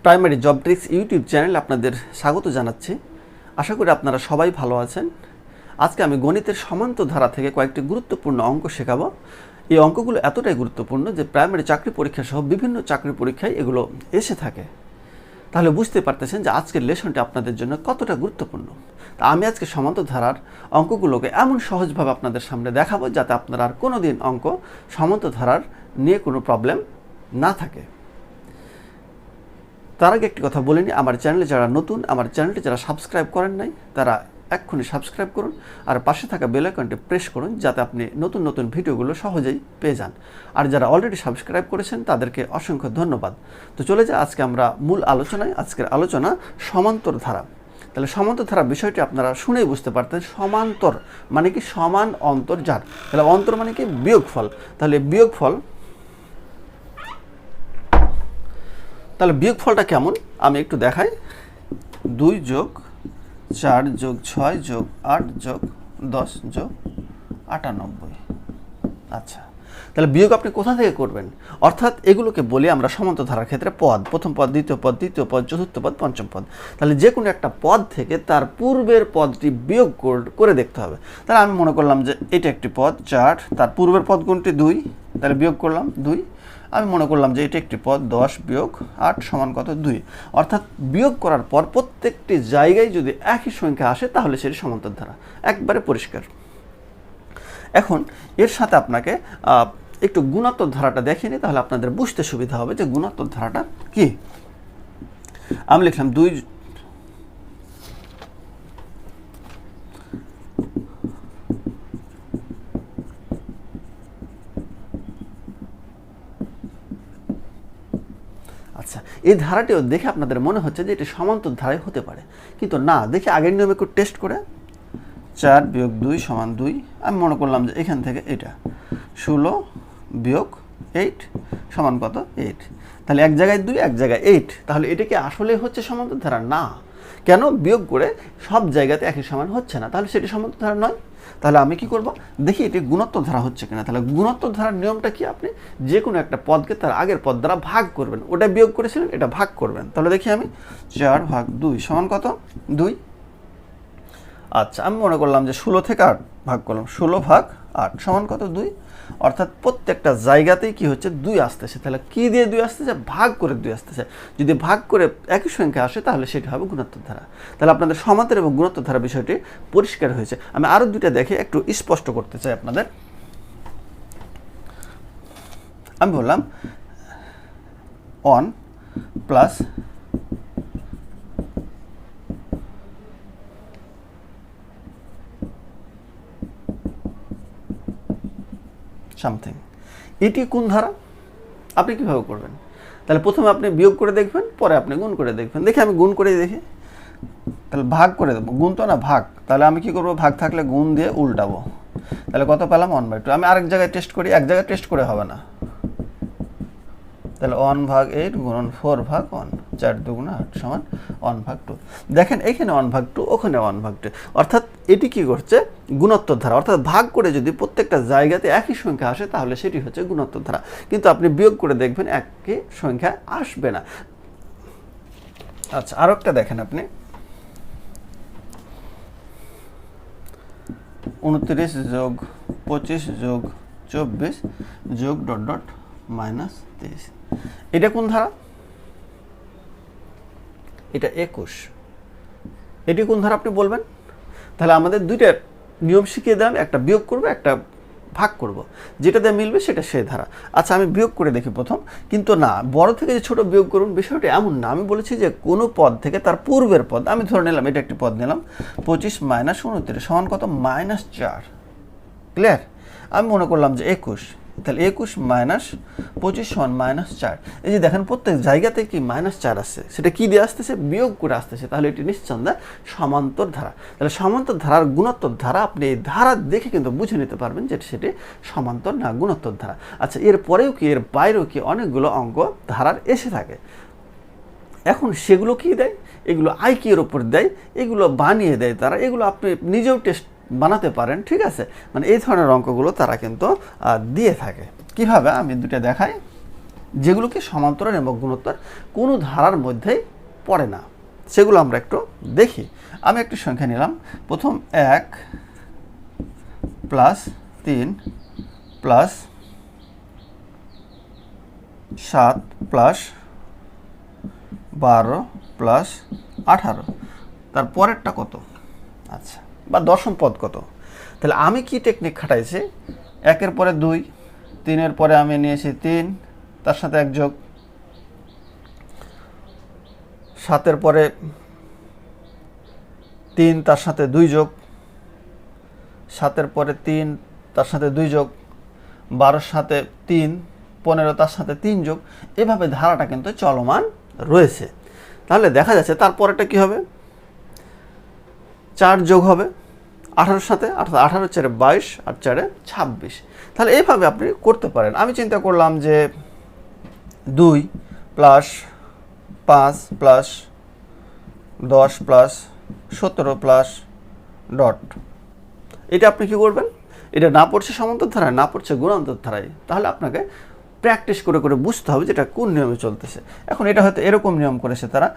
Primary job tricks YouTube channel আপনাদের স্বাগত জানাচ্ছি। আশা করি আপনারা সবাই ভালো আছেন। আজকে আমি গণিতের সমান্তর ধারা থেকে কয়েকটি গুরুত্বপূর্ণ অঙ্ক শেখাবো। এই অঙ্কগুলো এতটাই গুরুত্বপূর্ণ যে প্রাইমারি চাকরি পরীক্ষা সহ বিভিন্ন চাকরি পরীক্ষায় এগুলো এসে থাকে। তাহলে বুঝতে পারতেছেন যে আজকের লেসনটি আপনাদের জন্য কতটা গুরুত্বপূর্ণ। তা আমি আজকে সমান্তর ধারার অঙ্কগুলোকে এমন সহজভাবে আপনাদের সামনে দেখাবো যাতে আপনারা আর কোনো দিন অঙ্ক সমান্তর ধারার নিয়ে কোনো প্রবলেম না থাকে। তার আগে একটি কথা বলিনি, আমার চ্যানেলে যারা নতুন, আমার চ্যানেলটি যারা সাবস্ক্রাইব করেন নাই তারা এক্ষুনি সাবস্ক্রাইব করুন আর পাশে থাকা বেল আইকনটি প্রেস করুন যাতে আপনি নতুন নতুন ভিডিওগুলো সহজেই পেয়ে যান। আর যারা অলরেডি সাবস্ক্রাইব করেছেন তাদেরকে অসংখ্য ধন্যবাদ। তো চলে যাই আজকে আমরা মূল আলোচনায়। আজকের আলোচনা সমান্তর ধারা। তাহলে সমান্তর ধারা বিষয়টি আপনারা শুনেই বুঝতে পারতেন। সমান্তর মানে কি? সমান অন্তর যার। তাহলে অন্তর মানে কি? বিয়োগফল। তাহলে বিয়োগফলটা কেমন আমি একটু দেখাই। 2 + 4 + 6 + 8 + 10 + 98। আচ্ছা, তাহলে বিয়োগ আপনি কোথা থেকে করবেন? অর্থাৎ এগুলোকে বলি আমরা সমান্তর ধারার ক্ষেত্রে পদ। প্রথম পদ, দ্বিতীয় পদ, তৃতীয় পদ, চতুর্থ পদ, পঞ্চম পদ। তাহলে যে কোনো একটা পদ থেকে তার পূর্বের পদটি বিয়োগ করে দেখতে হবে। তাহলে আমি মনে করলাম যে এটা একটি পদ 4, তার পূর্বের পদ কোনটি 2, তাহলে বিয়োগ করলাম 2। আমি মনে করলাম যে এটা একটি পদ 10 - 8 = কত? 2। অর্থাৎ বিয়োগ করার পর প্রত্যেকটি জায়গায় যদি একই সংখ্যা আসে তাহলে সেটি সমান্তর ধারা, একবারে পরিষ্কার। এখন এর সাথে আপনাকে একটু গুণাত্মক ধারাটা দেখিয়ে নিই, তাহলে আপনাদের বুঝতে সুবিধা হবে যে গুণাত্মক ধারাটা কি। আমি লিখলাম 2 আচ্ছা, এই ধারাটিও দেখে আপনাদের মনে হচ্ছে যে এটি সমান্তর ধারায় হতে পারে, কিন্তু না। দেখে আগের নিয়মে একটু টেস্ট করে। 4 - 2 = 2। আমি মনে করলাম যে এখান থেকে এটা 16 - 8 = কত? 8। তাহলে এক জায়গায় 2, এক জায়গায় 8। তাহলে এটা কি আসলে হচ্ছে সমান্তর ধারা? না। কেন? বিয়োগ করে সব জায়গাতে একই সমান হচ্ছে না, তাহলে সেটি সমান্তর ধারা নয়। তাহলে আমি কি করব? দেখি এটি গুণোত্তর ধারা হচ্ছে কিনা। তাহলে গুণোত্তর ধারার নিয়মটা কি? আপনি যে কোনো একটা পদকে তার আগের পদ দ্বারা ভাগ করবেন। ওটা বিয়োগ করেছিলেন, এটা ভাগ করবেন। তাহলে দেখি আমি 4/2 = কত? 2। আচ্ছা, আমি মনে করলাম যে 16 থেকে 8 ভাগ করলাম। 16/8 = কত? 2। অর্থাৎ প্রত্যেকটা জায়গাতেই কি হচ্ছে? 2 আসতেছে। তাহলে কি দিয়ে 2 আসতেছে? ভাগ করে 2 আসতেছে। যদি ভাগ করে একই সংখ্যা আসে তাহলে সেটা হবে গুণোত্তর ধারা। তাহলে আপনাদের সমান্তর এবং গুণোত্তর ধারা বিষয়টি পরিষ্কার হয়েছে। আমি আরও দুইটা দেখে একটু স্পষ্ট করতে চাই আপনাদের। আমি বললাম 1 + সামথিং। এটি কোন ধারা? আপনি কিভাবে করবেন? তাহলে প্রথমে আপনি বিয়োগ করে দেখবেন, পরে আপনি গুণ করে দেখবেন। দেখি আমি গুণ করে দেখি। তাহলে ভাগ করে দেবো, গুণ তো না, ভাগ। তাহলে আমি কি করব? ভাগ থাকলে গুণ দিয়ে উল্টাবো। তাহলে কত পেলাম? 1/2। আমি আরেক জায়গায় টেস্ট করি, এক জায়গায় টেস্ট করে হবে না। তাহলে 1/8 × 4/1, 4 × 2 = 8 = 1/2। দেখেন এখানে 1/2, ওখানে 1/2। অর্থাৎ এটি কি করছে? গুণোত্তর ধারা। অর্থাৎ ভাগ করে যদি প্রত্যেকটা জায়গাতে একই সংখ্যা আসে তাহলে সেটি হচ্ছে গুণোত্তর ধারা। কিন্তু আপনি বিয়োগ করে দেখবেন একই সংখ্যা আসবে না। আচ্ছা, আরও একটা দেখেন আপনি। 29 + 25 + 24 + ... -23। এটা কোন ধারা? এটা 21। এটি কোন ধারা আপনি বলবেন? তাহলে আমাদের দুইটা নিয়ম শিখিয়ে দিলাম, একটা বিয়োগ করব, একটা ভাগ করব। যেটা দিয়ে মিলবে সেটা সেই ধারা। আচ্ছা, আমি বিয়োগ করে দেখি প্রথম। কিন্তু না, বড় থেকে যে ছোট বিয়োগ করুন, বিষয়টা এমন না। আমি বলেছি যে কোনো পদ থেকে তার পূর্বের পদ, আমি ধরে নিলাম এটা একটি পদ নিলাম 25 - 29 = কত? -4। ক্লিয়ার? আমি মনে করলাম যে 21। তাহলে 21 - 25 = -4। এই যে দেখেন প্রত্যেক জায়গাতে কি -4 আসছে, সেটা কি দিয়ে আসতেছে? বিয়োগ করে আসতেছে। তাহলে এটি নিঃসন্দেহে সমান্তর ধারা। তাহলে সমান্তর ধারার গুণোত্তর ধারা আপনি এই ধারা দেখে কিন্তু বুঝে নিতে পারবেন যে সেটি সমান্তর না গুণোত্তর ধারা। আচ্ছা, এর পরেও কি, এর বাইরেও কি অনেকগুলো অঙ্ক ধারার এসে থাকে। এখন সেগুলো কি দেয়? এগুলো আইকিউর উপর দেয়, এগুলো বানিয়ে দেয় তারা। এগুলো আপনি নিজেও টেস্ট বানাতে পারেন, ঠিক আছে? মানে এই ধরনের অঙ্কগুলো তারা কিন্তু দিয়ে থাকে। কিভাবে? আমি দুটো দেখাই। যেগুলোকে সমান্তরাল এবং গুণোত্তর কোনো ধারার মধ্যেই পড়ে না, সেগুলো আমরা একটু দেখি। আমি একটি সংখ্যা নিলাম, প্রথম 1 প্লাস 3 প্লাস 7 প্লাস 12 প্লাস 18, তার পরেরটা কত? আচ্ছা, বা দশম পদ কত? তাহলে আমি কি টেকনিক খাটাইছি? 1-এর পরে 2, 3-এর পরে আমি নিয়েছি 3, তার সাথে 1 যোগ, 7-এর পরে 3 তার সাথে 2 যোগ, 7-এর পরে 3 তার সাথে 2 যোগ, 12-এর সাথে 3, 15 তার সাথে 3 যোগ, এভাবে ধারাটা কিন্তু চলমান রয়েছে। তাহলে দেখা যাচ্ছে তারপরেটা কি হবে? 4 যোগ হবে 18-এর সাথে, অর্থাৎ 18 4 22 আর 4 26। তাহলে এইভাবে আপনি করতে পারেন। আমি চিন্তা করলাম যে 2 plus 5 plus 10 plus 17 plus dot, এটা আপনি কি করবেন? এটা না পড়ছে সমান্তর ধারায়, না পড়ছে গুণান্তর ধারায়, তাহলে আপনাকে প্র্যাকটিস করে করে বুঝতে হবে যেটা কোন নিয়মে চলতেছে। এখন এটা হয়তো এরকম নিয়ম করেছে তারা,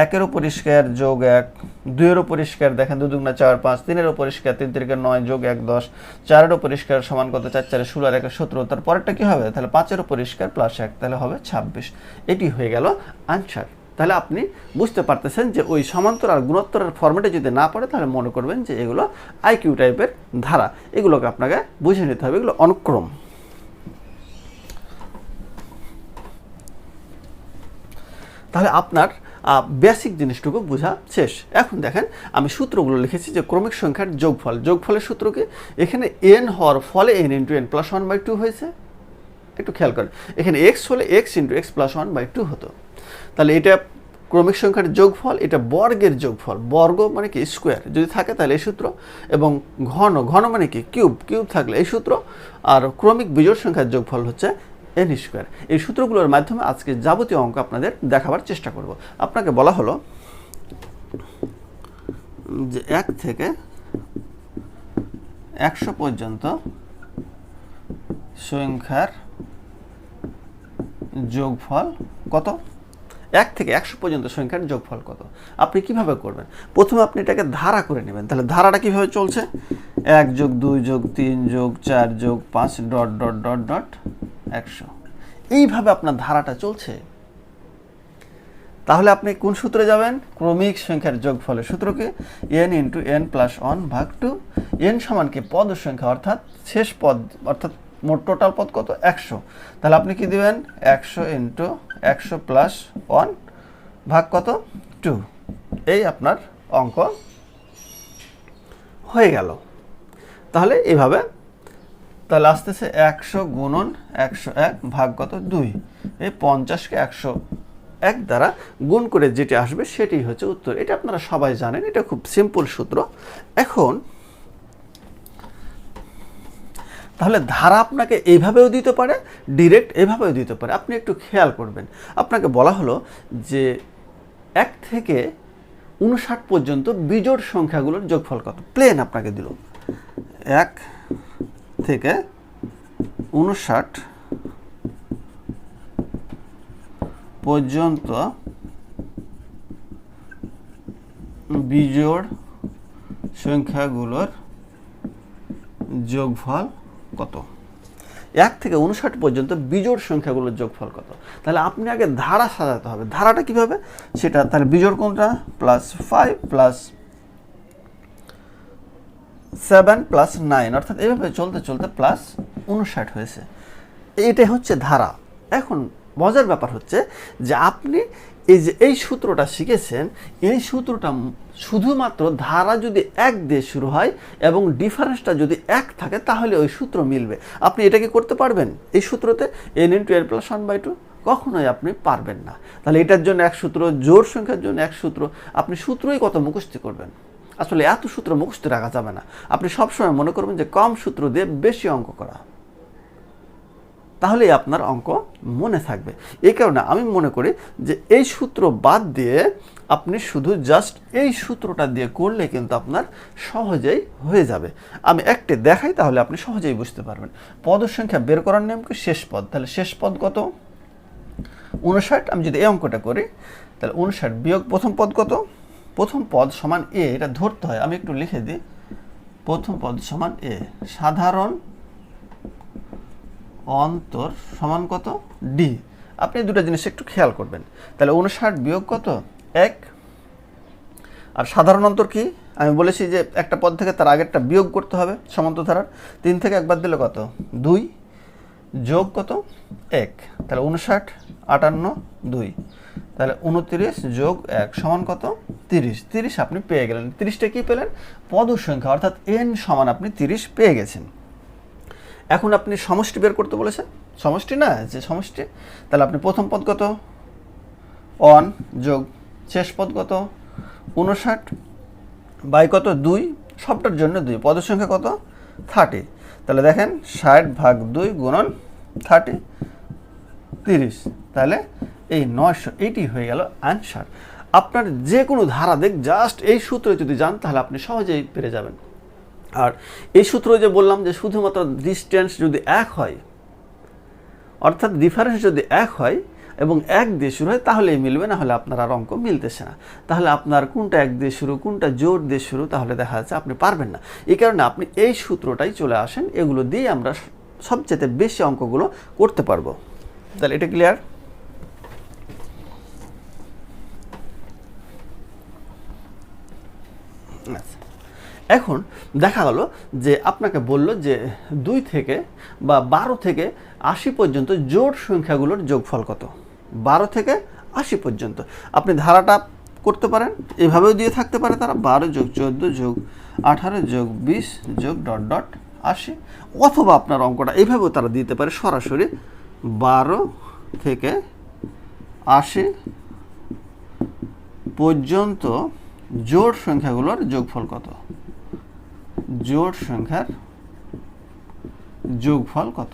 1-এর উপর স্কয়ার যোগ 1, 2-এর উপর স্কয়ার, দেখেন 2 2 4 5, 3-এর উপর স্কয়ার 3 3 9 যোগ 1 10, 4-এর উপর স্কয়ার সমান কত? 4 4 16 আর 1 17, তার পরেরটা কি হবে? তাহলে 5-এর উপর স্কয়ার প্লাস 1, তাহলে হবে 26। এটি হয়ে গেল আনসার। তাহলে আপনি বুঝতে পারতেছেন যে ওই সমান্তর আর গুণোত্তরের ফর্মেটে যদি না পড়ে তাহলে মনে করবেন যে এগুলো আইকিউ টাইপের ধারা, এগুলোকে আপনাকে বুঝে নিতে হবে, এগুলো অনুক্রম। তাহলে আপনার বেসিক জিনিসটুকু বোঝা শেষ। এখন দেখেন আমি সূত্রগুলো লিখেছি যে ক্রমিক সংখ্যার যোগফল, যোগফলের সূত্রকে এখানে n হওয়ার ফলে n × n + 1/2 হয়েছে। একটু খেয়াল করেন, এখানে x হলে x × x + 1/2 হতো। তাহলে এটা ক্রমিক সংখ্যার যোগফল, এটা বর্গের যোগফল, বর্গ মানে কি স্কোয়ার যদি থাকে তাহলে এই সূত্র, এবং ঘন, ঘন মানে কি কিউব, কিউব থাকলে এই সূত্র, আর ক্রমিক বিজোড় সংখ্যার যোগফল হচ্ছে n স্কোয়ার। এই সূত্রগুলোর মাধ্যমে আজকে যাবতীয় অঙ্ক আপনাদের দেখাবার চেষ্টা করব। আপনাকে বলা হলো যে 1 থেকে 100 পর্যন্ত সংখ্যার যোগফল কত? 1 থেকে 100 পর্যন্ত সংখ্যার যোগফল কত? আপনি কিভাবে করবেন? প্রথমে আপনি এটাকে ধারা করে নেবেন। তাহলে ধারাটা কিভাবে চলছে? 1 যোগ 2 যোগ 3 যোগ 4 যোগ 5 ডট ডট ডট ডট 100, এইভাবে আপনার ধারাটা চলছে। তাহলে আপনি কোন সূত্রে যাবেন? ক্রমিক সংখ্যার যোগফলের সূত্রকে n × n + 1/2, n সমান কি পদ সংখ্যা, অর্থাৎ শেষ পদ, অর্থাৎ মোট টোটাল পদ কত? 100। তাহলে আপনি কি দিবেন? 100 × 100 + 1 ভাগ কত? 2। এই আপনার অঙ্ক হয়ে গেল। তাহলে এইভাবে, তাহলে আসতেছে 100 × 101 ভাগ কত? 2। এই 50-কে 101 দ্বারা গুণ করে যেটি আসবে সেটাই হচ্ছে উত্তর। এটা আপনারা সবাই জানেন, এটা খুব সিম্পল সূত্র। এখন তাহলে ধারা আপনাকে এইভাবেও দিতে পারে, ডিরেক্ট এভাবেও দিতে পারে। আপনি একটু খেয়াল করবেন, আপনাকে বলা হলো যে 1 থেকে 59 পর্যন্ত বিজোড় সংখ্যাগুলোর যোগফল কত? প্লেন আপনাকে দিল 1 থেকে 59 পর্যন্ত বিজোড় সংখ্যাগুলোর যোগফল কত? 1 থেকে 59 পর্যন্ত বিজোড় সংখ্যাগুলোর যোগফল কত? তাহলে আপনি আগে ধারা সাজাতে হবে। ধারাটা কিভাবে? সেটা তাহলে বিজোড় কোনটা? +5 +7 +9, অর্থাৎ এইভাবে চলতে চলতে +59 হয়েছে। এইটাই হচ্ছে ধারা। এখন মজার ব্যাপার হচ্ছে যে আপনি এই যে এই সূত্রটা শিখেছেন, এই সূত্রটা শুধুমাত্র ধারা যদি 1 দিয়ে শুরু হয় এবং ডিফারেন্সটা যদি 1 থাকে তাহলে ওই সূত্র মিলবে। আপনি এটা কি করতে পারবেন এই সূত্রতে? n × n + 1/2 কখনোই আপনি পারবেন না। তাহলে এটার জন্য এক সূত্র, জোড় সংখ্যার জন্য এক সূত্র, আপনি সূত্রই কত মুখস্থ করবেন? আসলে এত সূত্র মুখস্থ রাখা যাবে না। আপনি সবসময় মনে করবেন যে কম সূত্র দিয়ে বেশি অঙ্ক করা, তাহলেই আপনার অঙ্ক মনে থাকবে। এই কারণে আমি মনে করি যে এই সূত্র বাদ দিয়ে আপনি শুধু জাস্ট এই সূত্রটা দিয়ে করলে কিন্তু আপনার সহজেই হয়ে যাবে। আমি একটি দেখাই, তাহলে আপনি সহজেই বুঝতে পারবেন। পদ সংখ্যা বের করার নিয়ম কি? শেষ পদ। তাহলে শেষ পদ কত? 59 আমি যদি এই অঙ্কটা করি তাহলে 59 বিয়োগ প্রথম পদ কত, প্রথম পদ সমান এ, এটা ধরতে হয়, আমি একটু লিখে দিই, প্রথম পদ সমান এ, সাধারণ অন্তর সমান কত ডি। আপনি দুটো জিনিস একটু খেয়াল করবেন। তাহলে 59 বিয়োগ কত 1, আর সাধারণ অন্তর কি আমি বলেছি যে একটা পদ থেকে তার আগেরটা বিয়োগ করতে হবে সমান্তর ধারার, 3 থেকে একবার দিলে কত 2 যোগ কত 1, তাহলে 59 58 2, তাহলে 29 যোগ 1 সমান কত 30। 30 আপনি পেয়ে গেলেন। 30টা কি পেলেন, পদ সংখ্যা, অর্থাৎ n সমান আপনি 30 পেয়ে গেছেন। এখন আপনি সমষ্টি বের করতে বলেছেন, সমষ্টি না যে সমষ্টি, তাহলে আপনি প্রথম পদ কত 1 যোগ শেষ পদ কত 59 বাই কত 2, সবটার জন্য 2, পদের সংখ্যা কত 30, তাহলে দেখেন 60 ভাগ 2 গুণন 30 30, তাহলে এই 900 এইটি হয়ে গেল অ্যান্সার। আপনার যে কোনো ধারা দিক জাস্ট এই সূত্রে যদি যান তাহলে আপনি সহজেই পেরে যাবেন। আর এই সূত্র যে বললাম যে শুধুমাত্র ডিস্টেন্স যদি এক হয়, অর্থাৎ ডিফারেন্স যদি এক হয় এবং 1 দিয়ে শুরু হয় তাহলেই মিলবে, না হলে আপনার আর অঙ্ক মিলতেছে না। তাহলে আপনার কোনটা 1 দিয়ে শুরু কোনটা জোর দিয়ে শুরু তাহলে দেখা যাচ্ছে আপনি পারবেন না। এই কারণে আপনি এই সূত্রটাই চলে আসেন, এগুলো দিয়ে আমরা সবচেয়ে বেশি অঙ্কগুলো করতে পারবো। তাহলে এটা ক্লিয়ার? আচ্ছা, এখন দেখা গেল যে আপনাকে বলল যে 2 থেকে বা 12 থেকে 80 পর্যন্ত জোড় সংখ্যাগুলোর যোগফল কত। 12 থেকে 80 পর্যন্ত আপনি ধারাটা করতে পারেন, এভাবেও দিয়ে থাকতে পারে তারা 12 যোগ 14 যোগ 18 যোগ 20 যোগ ডট ডট 80, অথবা আপনার অঙ্কটা এইভাবেও তারা দিতে পারে সরাসরি 12 থেকে 80 পর্যন্ত জোড় সংখ্যাগুলোর যোগফল কত, জোড় সংখ্যার যোগফল কত।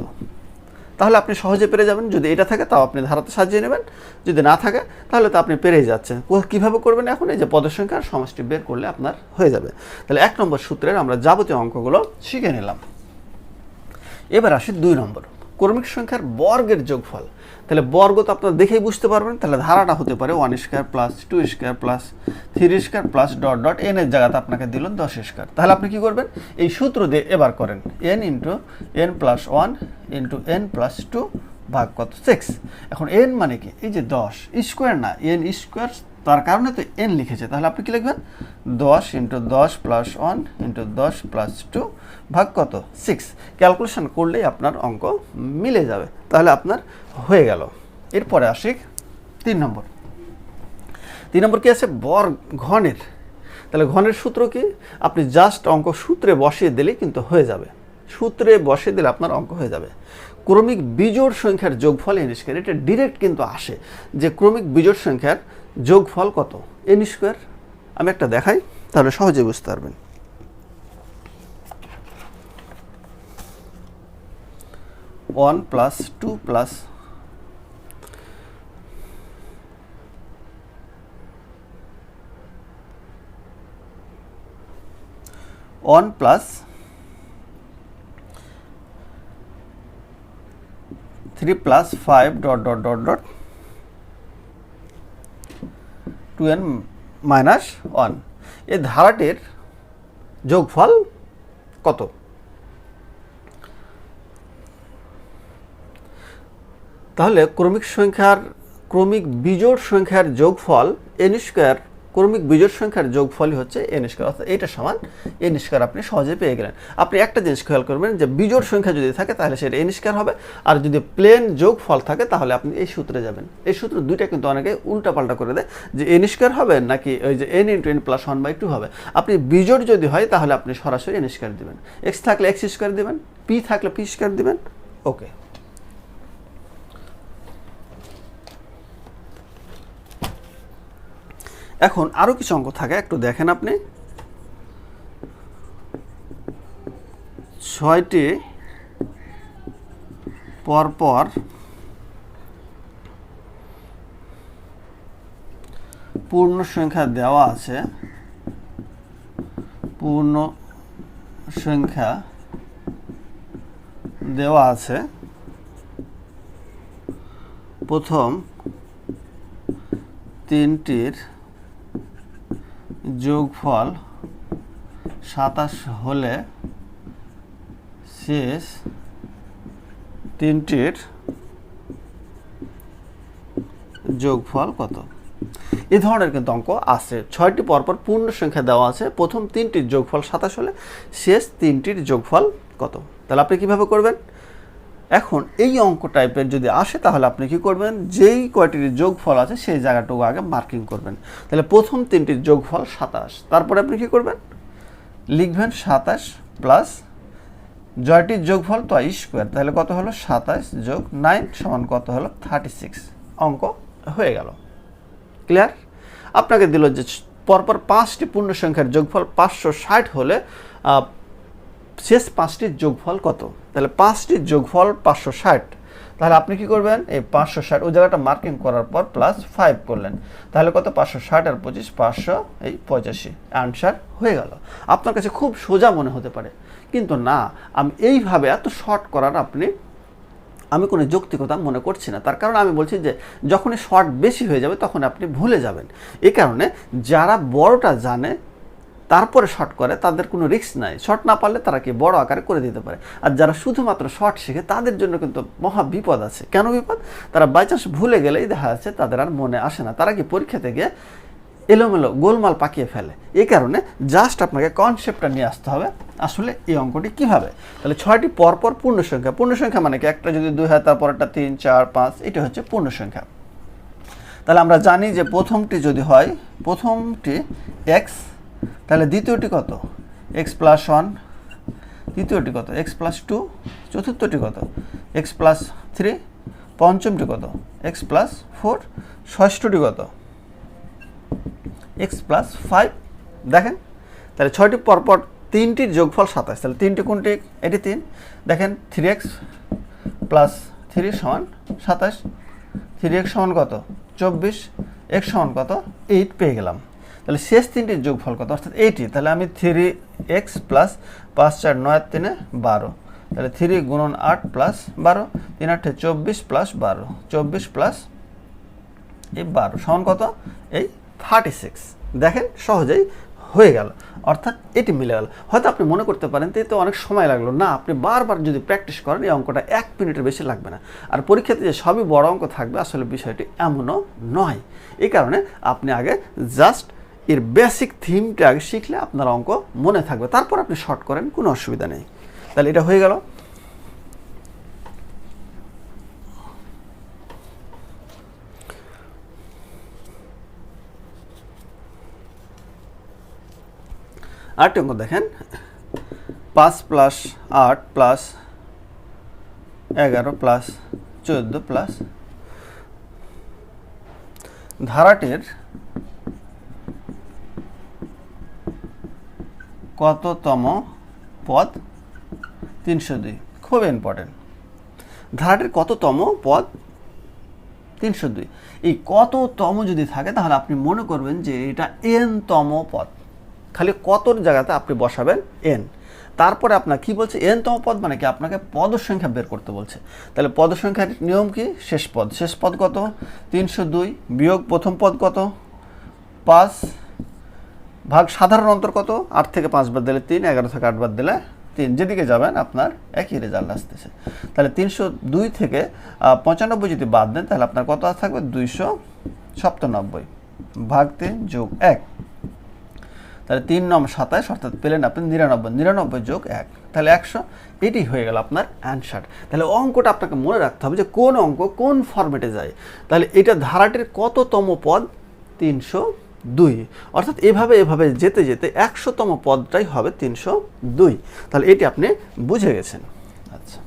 তাহলে আপনি সহজে পেরে যাবেন। যদি এটা থাকে তাও আপনি ধারাতে সাজিয়ে নেবেন, যদি না থাকে তাহলে তো আপনি পেরেই যাচ্ছেন। কীভাবে করবেন, এখন এই যে পদের সংখ্যার সমষ্টি বের করলে আপনার হয়ে যাবে। তাহলে 1 নম্বর সূত্রের আমরা যাবতীয় অঙ্কগুলো শিখে নিলাম। এবার আসি 2 নম্বর, ক্রমিক সংখ্যার বর্গের যোগফল। তাহলে বর্গ তো আপনারা দেখেই বুঝতে পারবেন, তাহলে ধারাটা হতে পারে 1 square plus 2 square plus 3 square plus dot dot n এর জায়গাতে আপনাকে দিল 10 স্কয়ার। তাহলে আপনি কি করবেন, এই সূত্র দিয়ে এবার করেন n into n plus 1 into n plus 2 ভাগ কত 6। এখন n মানে কি, এই যে 10 স্কোয়ার না n স্কোয়ার, তার কারণে তো n লিখেছে, তাহলে আপনি কি লিখবেন 10 ইন্টু 10 প্লাস 1 ইন্টু 10 প্লাস 2 ভাগ কত 6। ক্যালকুলেশন করলেই আপনার অঙ্ক মিলে যাবে, তাহলে আপনার হয়ে গেল। এরপরে আসি 3 নম্বর। 3 নম্বর কি আছে, বর্গ ঘনের। তাহলে ঘনের সূত্র কি, আপনি জাস্ট অঙ্ক সূত্রে বসিয়ে দিলেই কিন্তু হয়ে যাবে, সূত্রে বসিয়ে দিলে আপনার অঙ্ক হয়ে যাবে। ক্রমিক বিজোড় সংখ্যার যোগফল n স্কয়ার, এটা ডিরেক্ট কিন্তু আসে যে ক্রমিক বিজোড় সংখ্যার যোগফল কত n স্কয়ার। আমি একটা দেখাই তাহলে সহজে বুঝতে পারবেন। 1 plus 2 plus 1 plus 3 plus 5 dot dot dot dot 2n minus 1, এই ধারাটির যোগফল কত। তাহলে ক্রমিক বিজোড় সংখ্যার যোগফল n স্কয়ার, ক্রমিক বিজোড় সংখ্যার যোগফলই হচ্ছে n স্কয়ার, অর্থাৎ এটা সমান n স্কয়ার। আপনি সহজে পেয়ে গেলেন। আপনি একটা জিনিস খেয়াল করবেন যে বিজোড় সংখ্যা যদি থাকে তাহলে সেটা n স্কয়ার হবে, আর যদি প্লেন যোগফল থাকে তাহলে আপনি এই সূত্রে যাবেন। এই সূত্র দুইটা কিন্তু অনেকে উল্টাপাল্টা করে দেয় যে n স্কয়ার হবে নাকি ওই যে n ইন্টু n প্লাস 1/2 হবে। আপনি বিজোড় যদি হয় তাহলে আপনি সরাসরি n স্কয়ার দিবেন, x থাকলে x স্কয়ার দিবেন, p থাকলে p স্কয়ার দিবেন। ওকে, এখন আরো কিছু অঙ্ক থাকে, একটু দেখেন আপনি। 6টি পরপর পূর্ণ সংখ্যা দেওয়া আছে, পূর্ণ সংখ্যা দেওয়া আছে। প্রথম তিনটির যোগফল 27 হলে শেষ তিনটির যোগফল কত? এই ধরনের কিন্তু অঙ্ক আছে। 6টি পরপর পূর্ণ সংখ্যা দেওয়া আছে, প্রথম তিনটির যোগফল 27 হলে শেষ তিনটির যোগফল কত? তাহলে আপনি কিভাবে করবেন? এখন এই অঙ্ক টাইপের যদি আসে তাহলে আপনি কি করবেন, যেই কয়টির যোগফল আছে সেই জায়গাটুকু আগে মার্কিং করবেন। তাহলে প্রথম তিনটির যোগফল 27, তারপরে আপনি কি করবেন, লিখবেন 27 প্লাস জয়টির যোগফল তো স্কোয়ার, তাহলে কত হলো 27 যোগ 9 সমান কত হলো 36। অঙ্ক হয়ে গেল। ক্লিয়ার? আপনাকে দিল যে পরপর 5টি পূর্ণ সংখ্যার যোগফল 560 হলে শেষ 5টির যোগফল কত? তাহলে 5টির যোগফল 560, তাহলে আপনি কি করবেন, এই 560 ওই জায়গাটা মার্কিং করার পর প্লাস 5 করলেন, তাহলে কত 560 আর 25 585, অ্যান্সার হয়ে গেল। আপনার কাছে খুব সোজা মনে হতে পারে, কিন্তু না, আমি এইভাবে এত শর্ট করার আমি কোনো যৌক্তিকতা মনে করছি না। তার কারণ আমি বলছি যে যখনই শর্ট বেশি হয়ে যাবে তখন আপনি ভুলে যাবেন। এই কারণে যারা বড়টা জানে তারপরে শর্ট করে তাদের কোনো রিস্ক নাই, শর্ট না পারলে তারা কি বড় আকারে করে দিতে পারে। আর যারা শুধুমাত্র শর্ট শিখে তাদের জন্য কিন্তু মহা বিপদ আছে। কেন বিপদ? তারা বাই চান্স ভুলে গেলেই দেখা যাচ্ছে তাদের আর মনে আসে না, তারা কি পরীক্ষাতে গিয়ে এলোমেলো গোলমাল পাকিয়ে ফেলে। এই কারণে জাস্ট আপনাকে কনসেপ্টটা নিয়ে আসতে হবে আসলে এই অঙ্কটি কীভাবে। তাহলে 6টি পরপর পূর্ণ সংখ্যা মানে কি, একটা যদি 2 হয় তারপরটা 3 4 5, এটা হচ্ছে পূর্ণ সংখ্যা। তাহলে আমরা জানি যে প্রথমটি যদি হয়, প্রথমটি x, তাহলে দ্বিতীয়টি কত x প্লাস 1, তৃতীয়টি কত x প্লাস 2, চতুর্থটি কত x প্লাস 3, পঞ্চমটি কত x প্লাস 4, ষষ্ঠটি কত x প্লাস 5। দেখেন তাহলে 6টি পরপর তিনটির যোগফল 27, তাহলে তিনটি কোনটি? এটি 3। দেখেন 3x প্লাস 3 সমান 27, 3x সমান কত 24, x সমান কত 8 পেয়ে গেলাম। তাহলে শেষ তিনটির যোগফল কত, অর্থাৎ 80। তাহলে আমি 3x প্লাস 5 4 9 3 12, তাহলে 3 গুণন 8 প্লাস 12, 3 8 24 প্লাস 12, 24 প্লাস এই 12 সমান কত এই 36। দেখেন সহজেই হয়ে গেল, অর্থাৎ এটি মিলে গেল। হয়তো আপনি মনে করতে পারেন তো অনেক সময় লাগলো, না, আপনি বারবার যদি প্র্যাকটিস করেন এই অঙ্কটা 1 মিনিটের বেশি লাগবে না। আর পরীক্ষাতে যে সবই বড় অঙ্ক থাকবে আসলে বিষয়টি এমনও নয়। এই কারণে আপনি আগে জাস্ট এর বেসিক থিমটা আগে শিখলে আপনার অঙ্ক মনে থাকবে, তারপর আপনি শর্ট করেন, কোনো অসুবিধা নেই। তাহলে এটা হয়ে গেল। আরেকটি অঙ্ক দেখেন, 5 প্লাস 8 প্লাস 11 প্লাস 14 প্লাস ধারাটির কততম পদ 302। খুব ইম্পর্টেন্ট, ধারাটির কততম পদ 302। এই কততম যদি থাকে তাহলে আপনি মনে করবেন যে এটা n-তম পদ, খালি কতর জায়গাতে আপনি বসাবেন n, তারপরে আপনার কি বলছে n-তম পদ মানে কি, আপনাকে পদ সংখ্যা বের করতে বলছে। তাহলে পদ সংখ্যার নিয়ম কি, শেষ পদ কত 302 বিয়োগ প্রথম পদ কত 5 ভাগ সাধারণ অন্তর কত, 8 থেকে 5 বাদ দিলে 3, 11 থেকে 8 বাদ দিলে 3, যেদিকে যাবেন আপনার একই রেজাল্ট আসতেছে। তাহলে 302 থেকে 95 যদি বাদ দেন তাহলে আপনার কত থাকবে 297 ভাগ 3 যোগ 1, তাহলে 3 9 27, অর্থাৎ পেলেন আপনি 99 যোগ 1, তাহলে 100। এটি হয়ে গেল আপনার অ্যান্সার। তাহলে অঙ্কটা আপনাকে মনে রাখতে হবে যে কোন অঙ্ক কোন ফরম্যাটে যায়। তাহলে এটা ধারাটির কততম পদ 302, অর্থাৎ এভাবে যেতে যেতে 100তম পদটাই হবে 302। তাহলে এটি আপনি বুঝে গেছেন। আচ্ছা,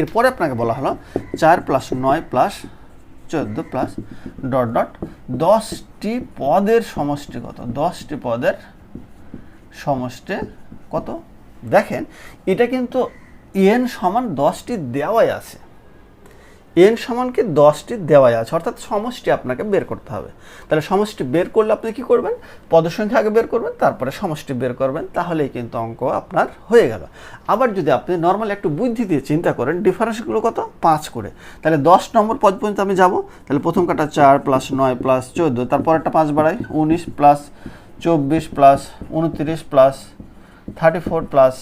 এরপরে আপনাকে বলা হলো 4 plus 9 plus 14 plus dot dot 10টি পদের সমষ্টি কত, 10টি পদের সমষ্টি কত। দেখেন এটা কিন্তু n সমান 10টি দেওয়াই আছে, এন সমান কি 10টি দেওয়াই আছে, অর্থাৎ সমষ্টি আপনাকে বের করতে হবে। তাহলে সমষ্টি বের করলে আপনি কি করবেন, পদের সংখ্যা আগে বের করবেন, তারপরে সমষ্টি বের করবেন, তাহলেই কিন্তু অঙ্ক আপনার হয়ে গেল। আবার যদি আপনি নর্মালি একটু বুদ্ধি দিয়ে চিন্তা করেন ডিফারেন্সগুলো কত 5 করে, তাহলে 10 নম্বর পদ পর্যন্ত আমি যাব। তাহলে প্রথম কাটা 4 + 9 + 14, তারপর একটা 5 বাড়াই 19 + 24 + 29 + 34 +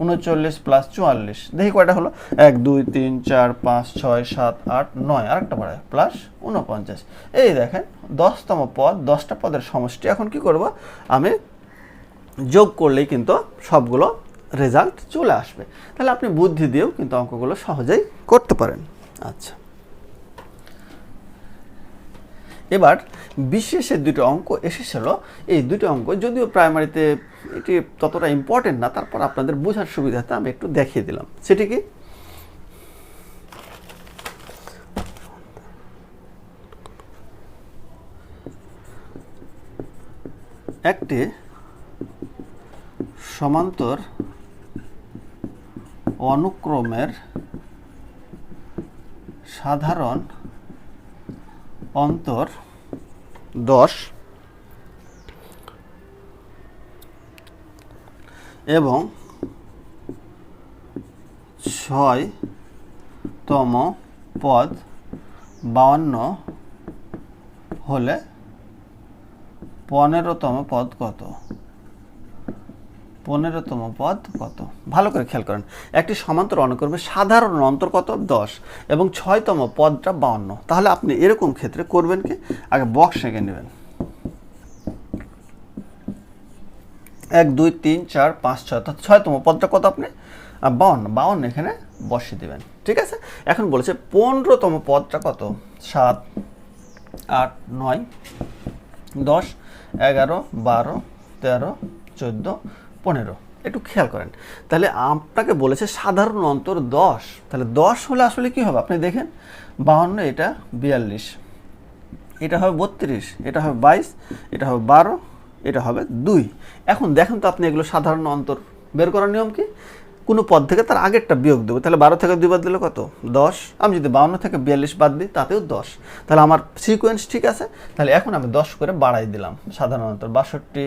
39 + 44, দেখি কয়টা হলো, 1 2 3 4 5 6 7 8 9, আরেকটা বাড়ায় +49। এই দেখেন 10তম পদ, 10টা পদের সমষ্টি। এখন কি করব, আমি যোগ করলেই কিন্তু সবগুলো রেজাল্ট চলে আসবে। তাহলে আপনি বুদ্ধি দিয়েও কিন্তু অঙ্কগুলো সহজেই করতে পারেন। আচ্ছা, এবার বিশেষের দুটো অঙ্ক এসেছিল। এই দুটো অঙ্ক যদিও প্রাইমারিতে এটি ততটা ইম্পর্টেন্ট না, তারপর আপনাদের বোঝার সুবিধাতে আমি একটু দেখিয়ে দিলাম। সেটি কি, একটি সমান্তর অনুক্রমের সাধারণ অন্তর 10 এবং 6তম পদ 52 হলে 15তম পদ কত? 15তম পদ কত? ভালো করে খেয়াল করেন, একটি সমান্তর অনুক্রমের সাধারণ অন্তর কত 10 এবং 6তম পদটা 52। তাহলে আপনি এরকম ক্ষেত্রে করবেন কি, আগে বক্স এঁকে নেবেন, 1 2 3 4 5 6, অর্থাৎ 6তম পদটা কত আপনি 52 এখানে বসিয়ে দেবেন। ঠিক আছে, এখন বলেছে 15তম পদটা কত, 7 8 9 10 11 12 13 14 15। একটু খেয়াল করেন, তাহলে আপনাকে বলেছে সাধারণ অন্তর 10, তাহলে 10 হলে আসলে কি হবে আপনি দেখেন, 52, এটা 42, এটা হবে 32, এটা হবে 22, এটা হবে 12, এটা হবে 2। এখন দেখেন তো আপনি এগুলো সাধারণ অন্তর বের করার নিয়ম কি, কোনো পদ থেকে তার আগেরটা বিয়োগ দেবো। তাহলে 12 থেকে 2 বাদ দিলে কত 10, আমি যদি 52 থেকে 42 বাদ দিই তাতেও 10। তাহলে আমার সিকোয়েন্স ঠিক আছে। তাহলে এখন আমি 10 করে বাড়াই দিলাম, সাধারণ অন্তর 62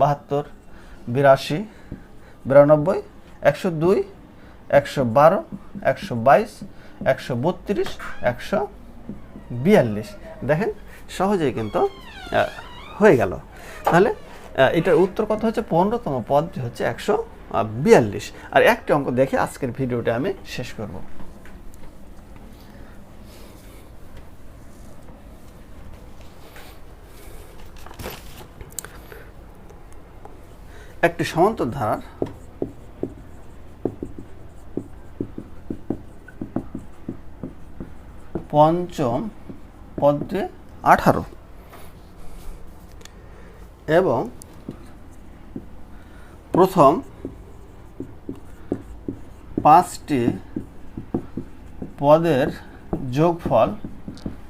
72 82 92 102 112 122 132 142। দেখেন সহজেই কিন্তু হয়ে গেল। তাহলে এটার উত্তর কত হচ্ছে, 15তম পদটি হচ্ছে 142। আর একটা অঙ্ক দেখে আজকের ভিডিওটা আমি শেষ করব। একটি সমান্তর ধারার পঞ্চম পদটি 18 এবং প্রথম 5টি পদের যোগফল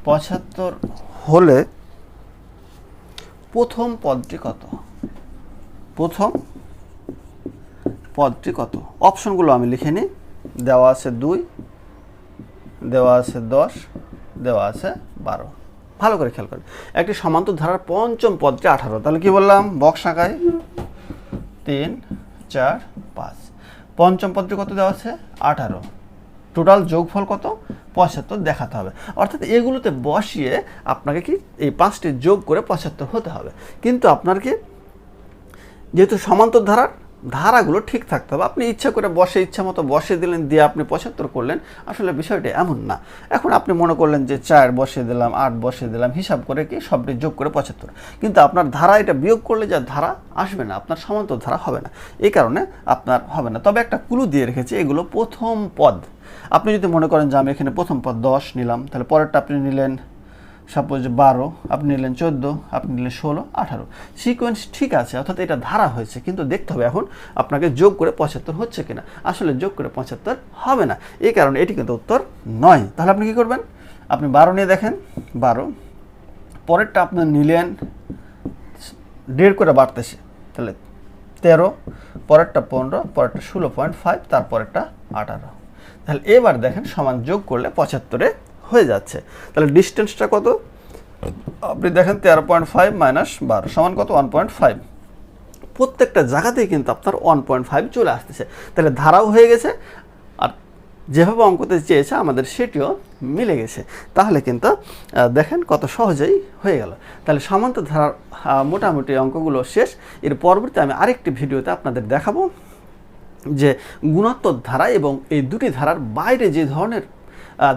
75 হলে প্রথম পদটি কত? প্রথম পদটি কত? অপশনগুলো আমি লিখে নিই, দেওয়া আছে 2, দেওয়া আছে 10, দেওয়া আছে 12। ভালো করে খেয়াল করেন, একটি সমান্তর ধারার পঞ্চম পদটি 18, তাহলে কি বললাম, বক্স আঁকায় 3 4 5, পঞ্চম পদটি কত দেওয়া আছে 18, টোটাল যোগফল কত 75 দেখাতে হবে। অর্থাৎ এগুলোতে বসিয়ে আপনাকে কি এই 5টি যোগ করে 75 হতে হবে। কিন্তু আপনার কি, যেহেতু সমান্তর ধারাগুলো ঠিক থাকতে হবে, আপনি ইচ্ছা করে ইচ্ছা মতো বসিয়ে দিলেন, দিয়ে আপনি 75 করলেন, আসলে বিষয়টা এমন না। এখন আপনি মনে করলেন যে 4 বসিয়ে দিলাম, 8 বসিয়ে দিলাম, হিসাব করে কি সবটি যোগ করে 75, কিন্তু আপনার ধারা এটা বিয়োগ করলে যা ধারা আসবে না, আপনার সমান্তর ধারা হবে না, এই কারণে আপনার হবে না। তবে একটা ক্লু দিয়ে রেখেছি, এগুলো প্রথম পদ। আপনি যদি মনে করেন যে আমি এখানে প্রথম পদ 10 নিলাম, তাহলে পরেরটা আপনি নিলেন সাপোজ 12, আপনি নিলেন 14, আপনি নিলেন 16 18, সিকোয়েন্স ঠিক আছে, অর্থাৎ এটা ধারা হয়েছে। কিন্তু দেখতে হবে এখন আপনাকে যোগ করে 75 হচ্ছে কিনা, আসলে যোগ করে 75 হবে না, এই কারণে এটি কিন্তু উত্তর নয়। তাহলে আপনি কি করবেন, আপনি 12 নিয়ে দেখেন, 12, পরেরটা আপনি নিলেন 1.5 করে বাড়তেছে, তাহলে 13, পরেরটা 15, পরেরটা 16.5, তারপরেরটা 18, তাহলে এবার দেখেন সমান যোগ করলে 75-এ হয়ে যাচ্ছে। তাহলে ডিস্টেন্সটা কত? আপনি দেখেন 13.5 মাইনাস 12 সমান কত? 1.5। প্রত্যেকটা জায়গাতেই কিন্তু আপনার 1.5 চলে আসতেছে। তাহলে ধারাও হয়ে গেছে, আর যেভাবে অঙ্কতে চেয়েছে আমাদের সেটিও মিলে গেছে। তাহলে কিন্তু দেখেন কত সহজেই হয়ে গেল। তাহলে সমান্তর ধারার মোটামুটি অঙ্কগুলো শেষ। এর পরবর্তী আমি আরেকটি ভিডিওতে আপনাদের দেখাবো যে গুণোত্তর ধারা এবং এই দুটি ধারার বাইরে যে ধরনের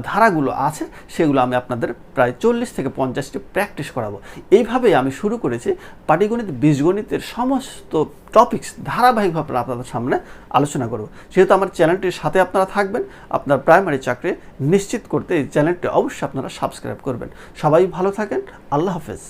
ধারাগুলো আছে সেগুলো আমি আপনাদের প্রায় 40 থেকে 50টি প্র্যাকটিস করাবো। এইভাবেই আমি শুরু করেছি পাটিগণিত, বীজগণিতের সমস্ত টপিকস ধারাবাহিকভাবে আপনাদের সামনে আলোচনা করব। যেহেতু আমার চ্যানেলটির সাথে আপনারা থাকবেন, আপনার প্রাইমারি চাকরি নিশ্চিত করতে এই চ্যানেলটি অবশ্যই আপনারা সাবস্ক্রাইব করবেন। সবাই ভালো থাকেন, আল্লাহ হাফেজ।